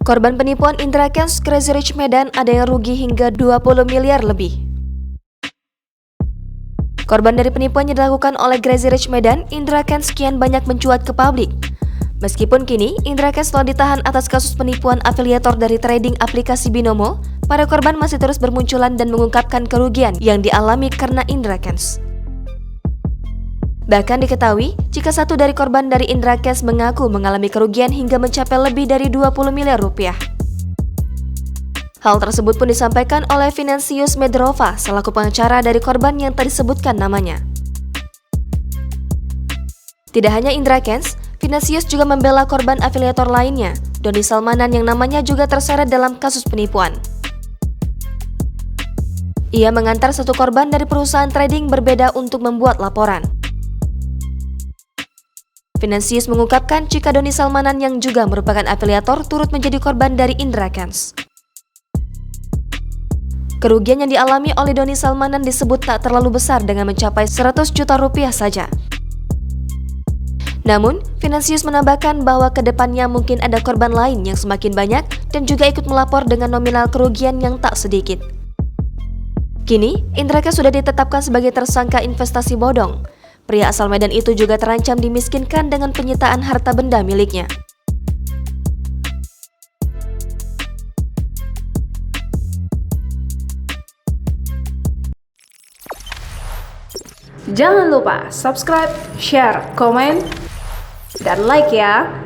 Korban penipuan Indra Kents Crazy Rich Medan ada yang rugi hingga 20 miliar lebih. Korban dari penipuan yang dilakukan oleh Crazy Rich Medan, Indra Kents kian banyak mencuat ke publik. Meskipun kini Indra Kents telah ditahan atas kasus penipuan afiliator dari trading aplikasi Binomo, para korban masih terus bermunculan dan mengungkapkan kerugian yang dialami karena Indra Kents. Bahkan diketahui, jika satu dari korban dari Indra Kents mengaku mengalami kerugian hingga mencapai lebih dari 20 miliar rupiah. Hal tersebut pun disampaikan oleh Finansius Medrova selaku pengacara dari korban yang tadi disebutkan namanya. Tidak hanya Indra Kents, Finansius juga membela korban afiliator lainnya, Doni Salmanan yang namanya juga terseret dalam kasus penipuan. Ia mengantar satu korban dari perusahaan trading berbeda untuk membuat laporan. Finansius mengungkapkan jika Doni Salmanan yang juga merupakan afiliator turut menjadi korban dari Indra Kents. Kerugian yang dialami oleh Doni Salmanan disebut tak terlalu besar dengan mencapai 100 juta rupiah saja. Namun, Finansius menambahkan bahwa ke depannya mungkin ada korban lain yang semakin banyak dan juga ikut melapor dengan nominal kerugian yang tak sedikit. Kini, Indra Kents sudah ditetapkan sebagai tersangka investasi bodong. Pria asal Medan itu juga terancam dimiskinkan dengan penyitaan harta benda miliknya. Jangan lupa subscribe, share, komen, dan like ya!